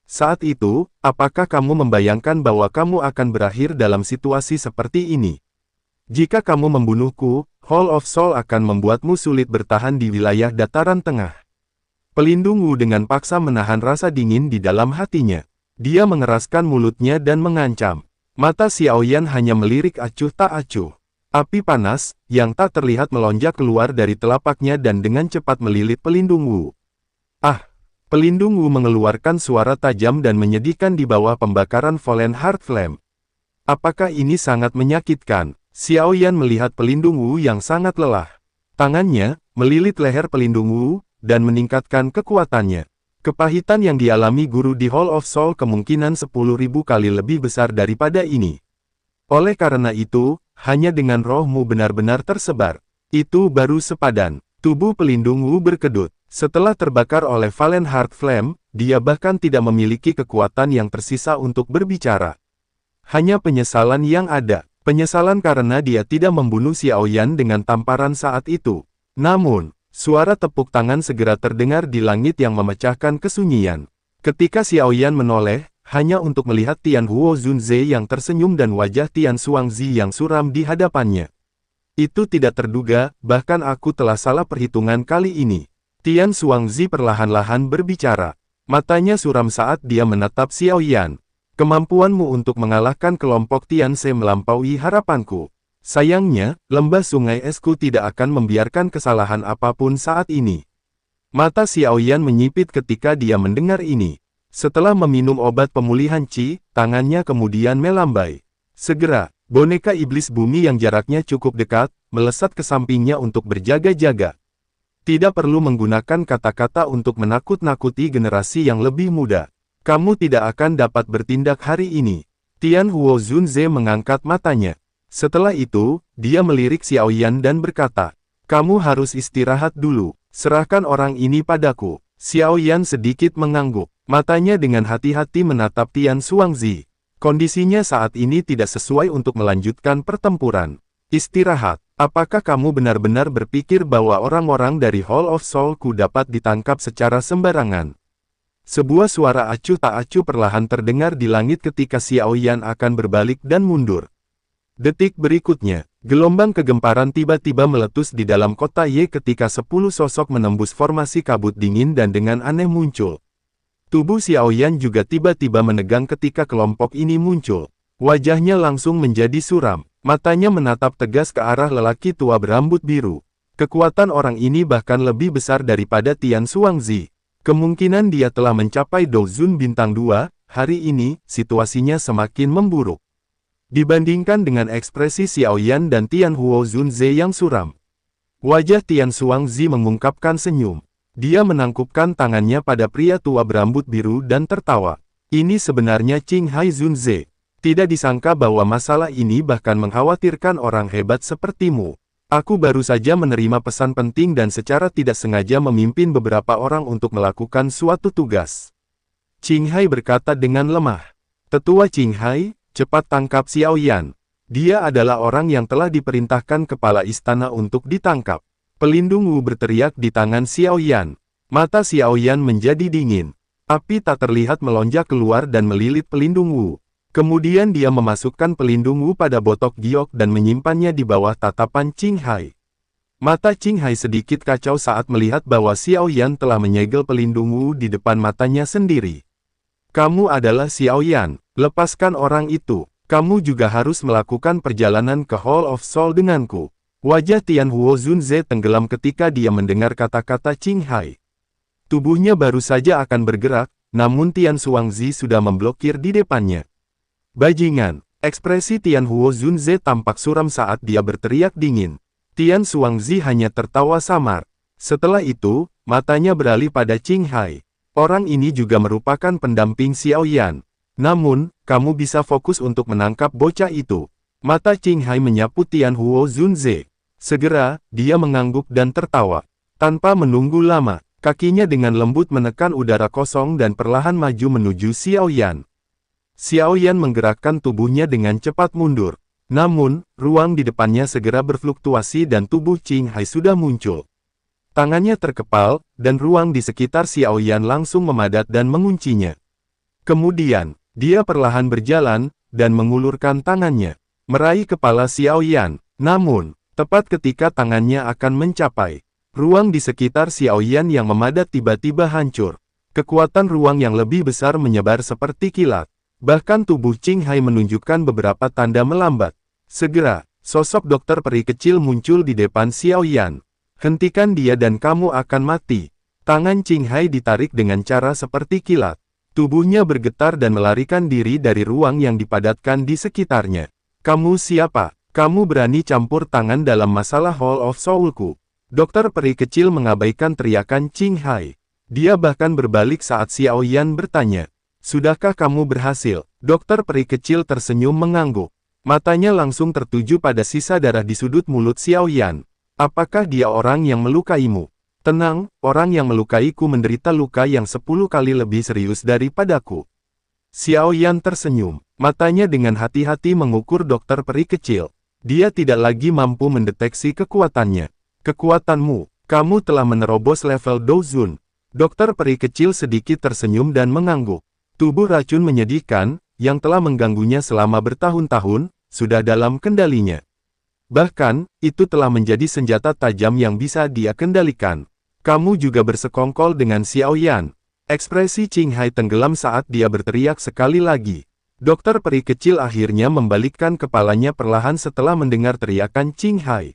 Saat itu, apakah kamu membayangkan bahwa kamu akan berakhir dalam situasi seperti ini? Jika kamu membunuhku, Hall of Soul akan membuatmu sulit bertahan di wilayah dataran tengah. Pelindung Wu dengan paksa menahan rasa dingin di dalam hatinya. Dia mengeraskan mulutnya dan mengancam. Mata Xiaoyan hanya melirik acuh tak acuh. Api panas, yang tak terlihat melonjak keluar dari telapaknya dan dengan cepat melilit pelindung Wu. Ah! Pelindung Wu mengeluarkan suara tajam dan menyedihkan di bawah pembakaran Fallen Heart Flame. Apakah ini sangat menyakitkan? Xiaoyan melihat pelindung Wu yang sangat lelah. Tangannya melilit leher pelindung Wu dan meningkatkan kekuatannya. Kepahitan yang dialami guru di Hall of Soul kemungkinan 10.000 kali lebih besar daripada ini. Oleh karena itu, hanya dengan rohmu benar-benar tersebar. Itu baru sepadan. Tubuh pelindung Wu berkedut. Setelah terbakar oleh Fallen Heart Flame, dia bahkan tidak memiliki kekuatan yang tersisa untuk berbicara. Hanya penyesalan yang ada. Penyesalan karena dia tidak membunuh Xiaoyan dengan tamparan saat itu. Namun, suara tepuk tangan segera terdengar di langit yang memecahkan kesunyian. Ketika Xiaoyan menoleh, hanya untuk melihat Tian Huo Zunze yang tersenyum dan wajah Tian Xuangzi yang suram di hadapannya. Itu tidak terduga, bahkan aku telah salah perhitungan kali ini. Tian Xuangzi perlahan-lahan berbicara. Matanya suram saat dia menatap Xiaoyan. Kemampuanmu untuk mengalahkan kelompok Tianse melampaui harapanku. Sayangnya, lembah sungai esku tidak akan membiarkan kesalahan apapun saat ini. Mata Xiaoyan menyipit ketika dia mendengar ini. Setelah meminum obat pemulihan Qi, tangannya kemudian melambai. Segera, boneka iblis bumi yang jaraknya cukup dekat, melesat ke sampingnya untuk berjaga-jaga. Tidak perlu menggunakan kata-kata untuk menakut-nakuti generasi yang lebih muda. Kamu tidak akan dapat bertindak hari ini. Tian Huo Zunze mengangkat matanya. Setelah itu, dia melirik Xiaoyan dan berkata, kamu harus istirahat dulu. Serahkan orang ini padaku. Xiaoyan sedikit mengangguk. Matanya dengan hati-hati menatap Tian Xuangzi. Kondisinya saat ini tidak sesuai untuk melanjutkan pertempuran. Istirahat. Apakah kamu benar-benar berpikir bahwa orang-orang dari Hall of Soul-ku dapat ditangkap secara sembarangan? Sebuah suara acuh tak acuh perlahan terdengar di langit ketika Xiaoyan akan berbalik dan mundur. Detik berikutnya, gelombang kegemparan tiba-tiba meletus di dalam kota Ye ketika 10 sosok menembus formasi kabut dingin dan dengan aneh muncul. Tubuh Xiaoyan juga tiba-tiba menegang ketika kelompok ini muncul. Wajahnya langsung menjadi suram. Matanya menatap tegas ke arah lelaki tua berambut biru. Kekuatan orang ini bahkan lebih besar daripada Tian Xuangzi. Kemungkinan dia telah mencapai Dozun Bintang 2, hari ini, situasinya semakin memburuk. Dibandingkan dengan ekspresi Xiaoyan dan Tian Huo Zunze yang suram. Wajah Tian Xuangzi mengungkapkan senyum. Dia menangkupkan tangannya pada pria tua berambut biru dan tertawa. Ini sebenarnya Qinghai Zunze. Tidak disangka bahwa masalah ini bahkan mengkhawatirkan orang hebat sepertimu. Aku baru saja menerima pesan penting dan secara tidak sengaja memimpin beberapa orang untuk melakukan suatu tugas. Qinghai berkata dengan lemah. Tetua Qinghai, cepat tangkap Xiaoyan. Dia adalah orang yang telah diperintahkan kepala istana untuk ditangkap. Pelindung Wu berteriak di tangan Xiaoyan. Mata Xiaoyan menjadi dingin. Api tak terlihat melonjak keluar dan melilit pelindung Wu. Kemudian dia memasukkan pelindung Wu pada botok giok dan menyimpannya di bawah tatapan Qinghai. Mata Qinghai sedikit kacau saat melihat bahwa Xiaoyan telah menyegel pelindung Wu di depan matanya sendiri. Kamu adalah Xiaoyan, lepaskan orang itu. Kamu juga harus melakukan perjalanan ke Hall of Soul denganku. Wajah Tian Huo Zunze tenggelam ketika dia mendengar kata-kata Qinghai. Tubuhnya baru saja akan bergerak, namun Tian Xuangzi sudah memblokir di depannya. Bajingan, ekspresi Tian Huo Zunze tampak suram saat dia berteriak dingin. Tian Xuangzi hanya tertawa samar. Setelah itu, matanya beralih pada Qinghai. Orang ini juga merupakan pendamping Xiaoyan. Namun, kamu bisa fokus untuk menangkap bocah itu. Mata Qinghai menyapu Tian Huo Zunze. Segera, dia mengangguk dan tertawa. Tanpa menunggu lama, kakinya dengan lembut menekan udara kosong dan perlahan maju menuju Xiaoyan. Xiaoyan menggerakkan tubuhnya dengan cepat mundur. Namun, ruang di depannya segera berfluktuasi dan tubuh Qinghai sudah muncul. Tangannya terkepal, dan ruang di sekitar Xiaoyan langsung memadat dan menguncinya. Kemudian, dia perlahan berjalan, dan mengulurkan tangannya, meraih kepala Xiao Yan. Namun, tepat ketika tangannya akan mencapai ruang di sekitar Xiao Yan yang memadat tiba-tiba hancur. Kekuatan ruang yang lebih besar menyebar seperti kilat. Bahkan tubuh Qing Hai menunjukkan beberapa tanda melambat. Segera, sosok dokter peri kecil muncul di depan Xiao Yan. Hentikan dia dan kamu akan mati. Tangan Qing Hai ditarik dengan cara seperti kilat. Tubuhnya bergetar dan melarikan diri dari ruang yang dipadatkan di sekitarnya. Kamu siapa? Kamu berani campur tangan dalam masalah Hall of Soulku? Dokter peri kecil mengabaikan teriakan Qing Hai. Dia bahkan berbalik saat Xiao Yan bertanya. Sudahkah kamu berhasil? Dokter peri kecil tersenyum mengangguk. Matanya langsung tertuju pada sisa darah di sudut mulut Xiao Yan. Apakah dia orang yang melukaimu? Tenang, orang yang melukaiku menderita luka yang 10 kali lebih serius daripadaku. Xiao Yan tersenyum. Matanya dengan hati-hati mengukur dokter peri kecil. Dia tidak lagi mampu mendeteksi kekuatannya. Kekuatanmu, kamu telah menerobos level Douzun. Dokter peri kecil sedikit tersenyum dan mengangguk. Tubuh racun menyedihkan, yang telah mengganggunya selama bertahun-tahun, sudah dalam kendalinya. Bahkan, itu telah menjadi senjata tajam yang bisa dia kendalikan. Kamu juga bersekongkol dengan Xiao Yan. Ekspresi Qing Hai tenggelam saat dia berteriak sekali lagi. Dokter peri kecil akhirnya membalikkan kepalanya perlahan setelah mendengar teriakan Qing Hai.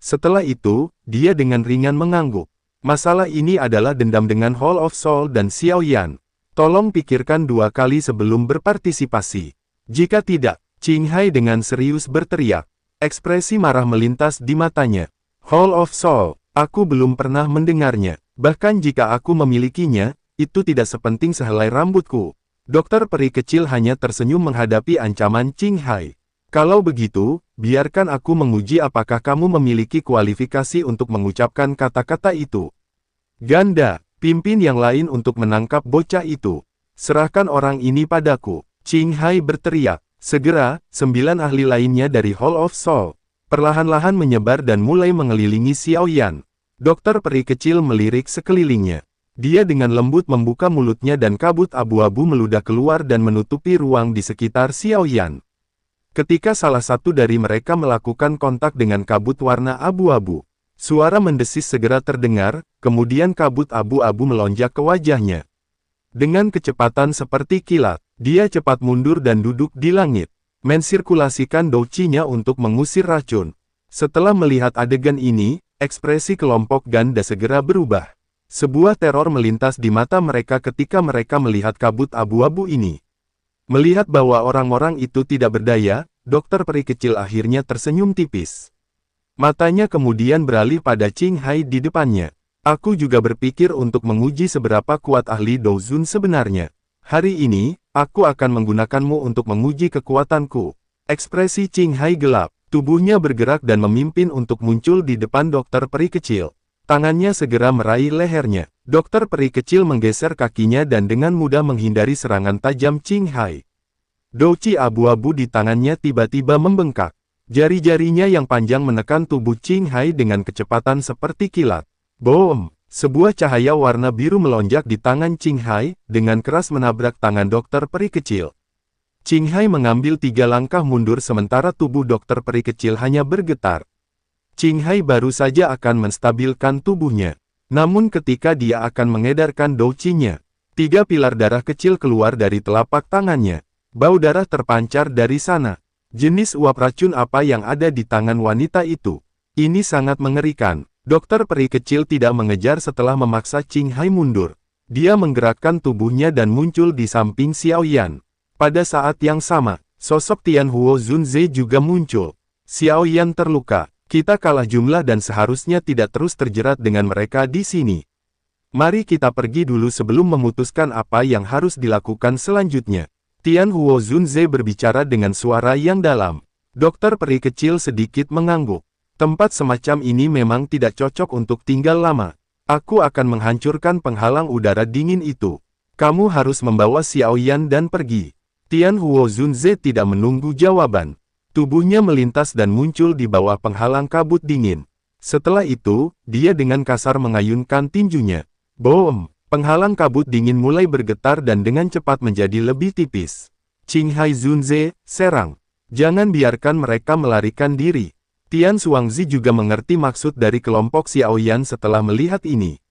Setelah itu, dia dengan ringan mengangguk. Masalah ini adalah dendam dengan Hall of Soul dan Xiao Yan. Tolong pikirkan 2 kali sebelum berpartisipasi. Jika tidak, Qing Hai dengan serius berteriak. Ekspresi marah melintas di matanya. Hall of Soul, aku belum pernah mendengarnya. Bahkan jika aku memilikinya, itu tidak sepenting sehelai rambutku. Dokter peri kecil hanya tersenyum menghadapi ancaman Qing Hai. Kalau begitu, biarkan aku menguji apakah kamu memiliki kualifikasi untuk mengucapkan kata-kata itu. Ganda, pimpin yang lain untuk menangkap bocah itu. Serahkan orang ini padaku. Qing Hai berteriak. Segera, 9 ahli lainnya dari Hall of Soul perlahan-lahan menyebar dan mulai mengelilingi Xiao Yan. Dokter peri kecil melirik sekelilingnya. Dia dengan lembut membuka mulutnya dan kabut abu-abu meludah keluar dan menutupi ruang di sekitar Xiao Yan. Ketika salah satu dari mereka melakukan kontak dengan kabut warna abu-abu, suara mendesis segera terdengar, kemudian kabut abu-abu melonjak ke wajahnya. Dengan kecepatan seperti kilat, dia cepat mundur dan duduk di langit, mensirkulasikan douqinya untuk mengusir racun. Setelah melihat adegan ini, ekspresi kelompok Ganda segera berubah. Sebuah teror melintas di mata mereka ketika mereka melihat kabut abu-abu ini. Melihat bahwa orang-orang itu tidak berdaya, dokter peri kecil akhirnya tersenyum tipis. Matanya kemudian beralih pada Qing Hai di depannya. Aku juga berpikir untuk menguji seberapa kuat ahli Douzun sebenarnya. Hari ini, aku akan menggunakanmu untuk menguji kekuatanku. Ekspresi Qing Hai gelap, tubuhnya bergerak dan memimpin untuk muncul di depan dokter peri kecil. Tangannya segera meraih lehernya. Dokter peri kecil menggeser kakinya dan dengan mudah menghindari serangan tajam Qing Hai. Douqi abu-abu di tangannya tiba-tiba membengkak. Jari-jarinya yang panjang menekan tubuh Qing Hai dengan kecepatan seperti kilat. Boom! Sebuah cahaya warna biru melonjak di tangan Qing Hai, dengan keras menabrak tangan dokter peri kecil. Qing Hai mengambil 3 langkah mundur sementara tubuh dokter peri kecil hanya bergetar. Qing Hai baru saja akan menstabilkan tubuhnya. Namun ketika dia akan mengedarkan douqinya, 3 pilar darah kecil keluar dari telapak tangannya. Bau darah terpancar dari sana. Jenis uap racun apa yang ada di tangan wanita itu? Ini sangat mengerikan. Dokter peri kecil tidak mengejar setelah memaksa Qing Hai mundur. Dia menggerakkan tubuhnya dan muncul di samping Xiao Yan. Pada saat yang sama, sosok Tian Huo Zunze juga muncul. Xiao Yan terluka. Kita kalah jumlah dan seharusnya tidak terus terjerat dengan mereka di sini. Mari kita pergi dulu sebelum memutuskan apa yang harus dilakukan selanjutnya. Tian Huo Zunze berbicara dengan suara yang dalam. Dokter peri kecil sedikit mengangguk. Tempat semacam ini memang tidak cocok untuk tinggal lama. Aku akan menghancurkan penghalang udara dingin itu. Kamu harus membawa Xiao Yan dan pergi. Tian Huo Zunze tidak menunggu jawaban. Tubuhnya melintas dan muncul di bawah penghalang kabut dingin. Setelah itu, dia dengan kasar mengayunkan tinjunya. Boom! Penghalang kabut dingin mulai bergetar dan dengan cepat menjadi lebih tipis. Qinghai Zunze, serang. Jangan biarkan mereka melarikan diri. Tian Xuangzi juga mengerti maksud dari kelompok Xiaoyan setelah melihat ini.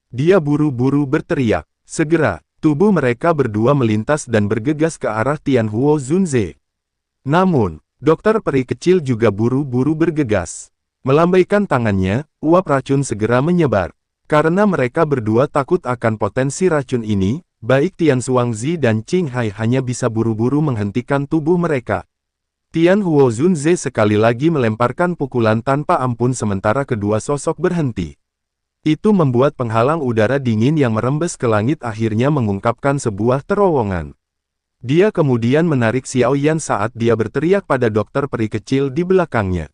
Dia buru-buru berteriak. Segera, tubuh mereka berdua melintas dan bergegas ke arah Tian Huo Zunze. Namun, dokter peri kecil juga buru-buru bergegas. Melambaikan tangannya, uap racun segera menyebar. Karena mereka berdua takut akan potensi racun ini, baik Tian Xuangzi dan Qinghai hanya bisa buru-buru menghentikan tubuh mereka. Tian Huo Zunze sekali lagi melemparkan pukulan tanpa ampun sementara kedua sosok berhenti. Itu membuat penghalang udara dingin yang merembes ke langit akhirnya mengungkapkan sebuah terowongan. Dia kemudian menarik Xiaoyan saat dia berteriak pada dokter peri kecil di belakangnya.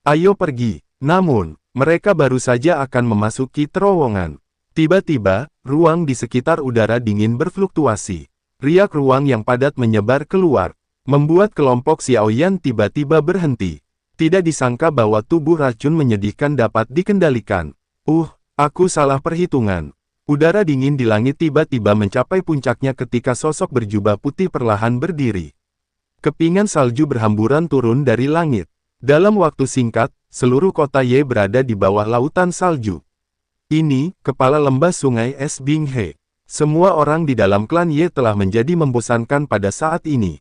Ayo pergi. Namun, mereka baru saja akan memasuki terowongan. Tiba-tiba, ruang di sekitar udara dingin berfluktuasi. Riak ruang yang padat menyebar keluar, membuat kelompok Xiaoyan tiba-tiba berhenti. Tidak disangka bahwa tubuh racun menyedihkan dapat dikendalikan. Aku salah perhitungan. Udara dingin di langit tiba-tiba mencapai puncaknya ketika sosok berjubah putih perlahan berdiri. Kepingan salju berhamburan turun dari langit. Dalam waktu singkat, seluruh kota Ye berada di bawah lautan salju. Ini, kepala lembah sungai es Binghe. Semua orang di dalam klan Ye telah menjadi membosankan pada saat ini.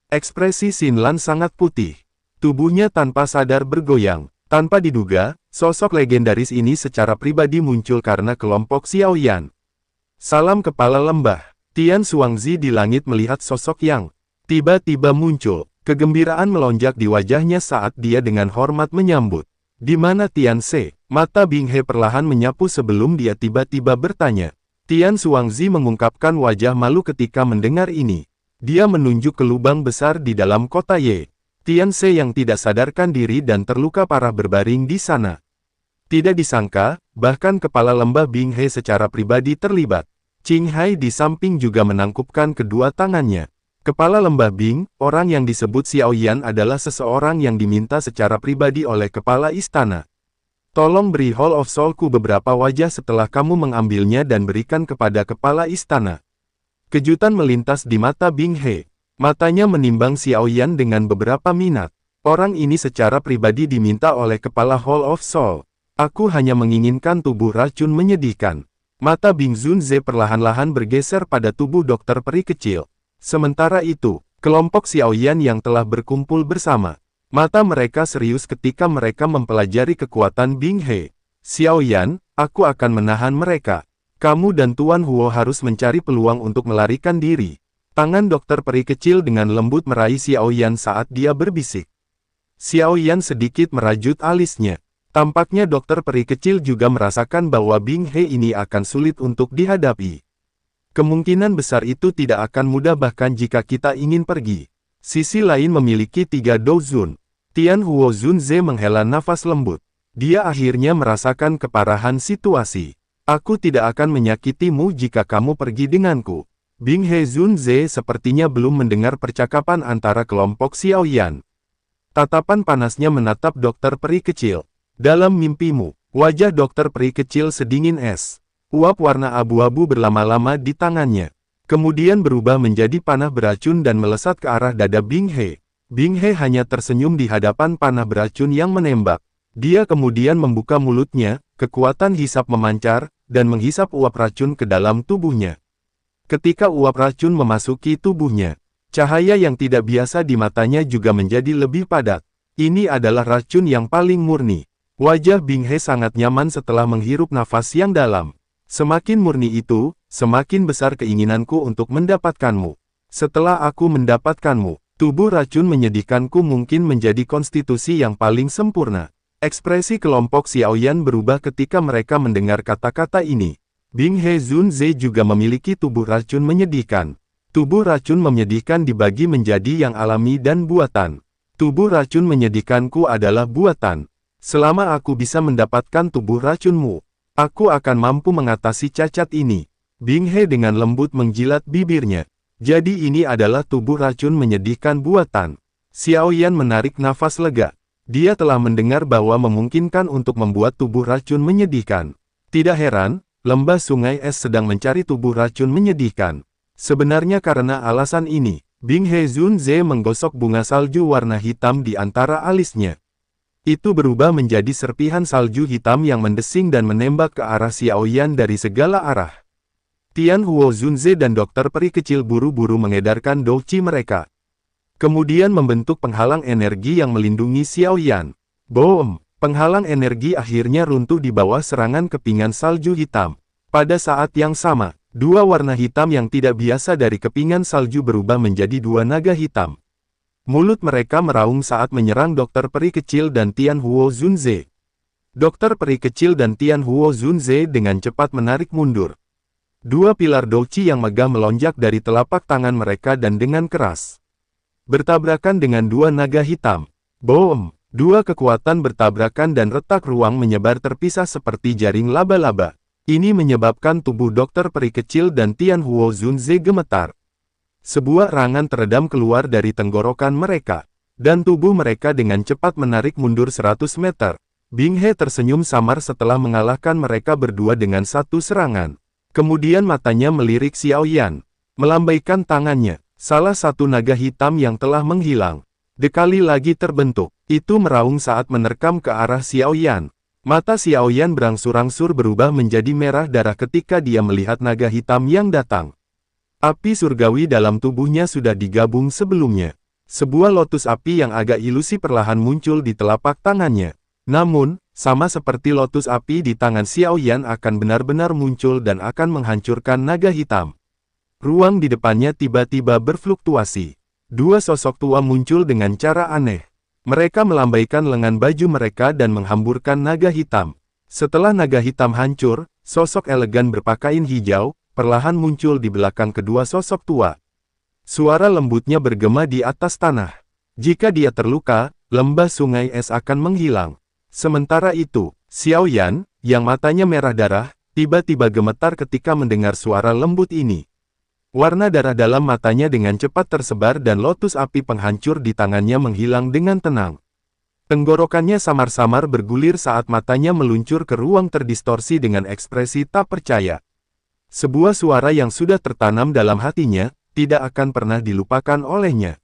Ekspresi Xinlan sangat putih. Tubuhnya tanpa sadar bergoyang. Tanpa diduga, sosok legendaris ini secara pribadi muncul karena kelompok Xiaoyan. Salam kepala lembah. Tian Xuangzi di langit melihat sosok yang tiba-tiba muncul. Kegembiraan melonjak di wajahnya saat dia dengan hormat menyambut. Di mana Tian Se? Mata Binghe perlahan menyapu sebelum dia tiba-tiba bertanya. Tian Xuangzi mengungkapkan wajah malu ketika mendengar ini. Dia menunjuk ke lubang besar di dalam kota Ye. Tian Se yang tidak sadarkan diri dan terluka parah berbaring di sana. Tidak disangka, bahkan kepala lembah Binghe secara pribadi terlibat. Qinghai di samping juga menangkupkan kedua tangannya. Kepala lembah Bing, orang yang disebut Xiaoyan adalah seseorang yang diminta secara pribadi oleh kepala istana. Tolong beri Hall of Soul-ku beberapa wajah setelah kamu mengambilnya dan berikan kepada kepala istana. Kejutan melintas di mata Binghe. Matanya menimbang Xiaoyan dengan beberapa minat. Orang ini secara pribadi diminta oleh kepala Hall of Soul. Aku hanya menginginkan tubuh racun menyedihkan. Mata Bing Zunze perlahan-lahan bergeser pada tubuh dokter peri kecil. Sementara itu, kelompok Xiaoyan yang telah berkumpul bersama. Mata mereka serius ketika mereka mempelajari kekuatan Binghe. Xiaoyan, aku akan menahan mereka. Kamu dan Tuan Huo harus mencari peluang untuk melarikan diri. Tangan dokter peri kecil dengan lembut meraih Xiaoyan saat dia berbisik. Xiaoyan sedikit merajut alisnya. Tampaknya dokter peri kecil juga merasakan bahwa Binghe ini akan sulit untuk dihadapi. Kemungkinan besar itu tidak akan mudah bahkan jika kita ingin pergi. Sisi lain memiliki 3 dozun. Tian Huo Zunze menghela nafas lembut. Dia akhirnya merasakan keparahan situasi. Aku tidak akan menyakitimu jika kamu pergi denganku. Binghe Zunze sepertinya belum mendengar percakapan antara kelompok Xiaoyan. Tatapan panasnya menatap dokter peri kecil. Dalam mimpimu, wajah dokter peri kecil sedingin es. Uap warna abu-abu berlama-lama di tangannya. Kemudian berubah menjadi panah beracun dan melesat ke arah dada Binghe. Binghe hanya tersenyum di hadapan panah beracun yang menembak. Dia kemudian membuka mulutnya, kekuatan hisap memancar, dan menghisap uap racun ke dalam tubuhnya. Ketika uap racun memasuki tubuhnya, cahaya yang tidak biasa di matanya juga menjadi lebih padat. Ini adalah racun yang paling murni. Wajah Binghe sangat nyaman setelah menghirup nafas yang dalam. Semakin murni itu, semakin besar keinginanku untuk mendapatkanmu. Setelah aku mendapatkanmu, tubuh racun menyedihkanku mungkin menjadi konstitusi yang paling sempurna. Ekspresi kelompok Xiaoyan berubah ketika mereka mendengar kata-kata ini. Binghe Zunze juga memiliki tubuh racun menyedihkan. Tubuh racun menyedihkan dibagi menjadi yang alami dan buatan. Tubuh racun menyedihkanku adalah buatan. Selama aku bisa mendapatkan tubuh racunmu, aku akan mampu mengatasi cacat ini. Binghe dengan lembut menjilat bibirnya. Jadi ini adalah tubuh racun menyedihkan buatan. Xiaoyan menarik nafas lega. Dia telah mendengar bahwa memungkinkan untuk membuat tubuh racun menyedihkan. Tidak heran, lembah sungai es sedang mencari tubuh racun menyedihkan. Sebenarnya karena alasan ini, Bing He Zunze menggosok bunga salju warna hitam di antara alisnya. Itu berubah menjadi serpihan salju hitam yang mendesing dan menembak ke arah Xiaoyan dari segala arah. Tian Huo Zunze dan dokter peri kecil buru-buru mengedarkan douqi mereka. Kemudian membentuk penghalang energi yang melindungi Xiaoyan. Boom! Penghalang energi akhirnya runtuh di bawah serangan kepingan salju hitam. Pada saat yang sama, dua warna hitam yang tidak biasa dari kepingan salju berubah menjadi dua naga hitam. Mulut mereka meraung saat menyerang dokter peri kecil dan Tian Huo Zunze. Dokter peri kecil dan Tian Huo Zunze dengan cepat menarik mundur. Dua pilar douqi yang megah melonjak dari telapak tangan mereka dan dengan keras bertabrakan dengan dua naga hitam. Boom! Dua kekuatan bertabrakan dan retak ruang menyebar terpisah seperti jaring laba-laba. Ini menyebabkan tubuh dokter peri kecil dan Tian Huo Zunze gemetar. Sebuah erangan teredam keluar dari tenggorokan mereka, dan tubuh mereka dengan cepat menarik mundur 100 meter. Bing He tersenyum samar setelah mengalahkan mereka berdua dengan satu serangan. Kemudian matanya melirik Xiaoyan, melambaikan tangannya. Salah satu naga hitam yang telah menghilang, dekali lagi terbentuk. Itu meraung saat menerkam ke arah Xiaoyan. Mata Xiaoyan berangsur-angsur berubah menjadi merah darah ketika dia melihat naga hitam yang datang. Api surgawi dalam tubuhnya sudah digabung sebelumnya. Sebuah lotus api yang agak ilusi perlahan muncul di telapak tangannya. Namun, sama seperti lotus api di tangan Xiaoyan akan benar-benar muncul dan akan menghancurkan naga hitam. Ruang di depannya tiba-tiba berfluktuasi. Dua sosok tua muncul dengan cara aneh. Mereka melambaikan lengan baju mereka dan menghamburkan naga hitam. Setelah naga hitam hancur, sosok elegan berpakaian hijau perlahan muncul di belakang kedua sosok tua. Suara lembutnya bergema di atas tanah. Jika dia terluka, lembah sungai es akan menghilang. Sementara itu, Xiaoyan, yang matanya merah darah, tiba-tiba gemetar ketika mendengar suara lembut ini. Warna darah dalam matanya dengan cepat tersebar dan lotus api penghancur di tangannya menghilang dengan tenang. Tenggorokannya samar-samar bergulir saat matanya meluncur ke ruang terdistorsi dengan ekspresi tak percaya. Sebuah suara yang sudah tertanam dalam hatinya, tidak akan pernah dilupakan olehnya.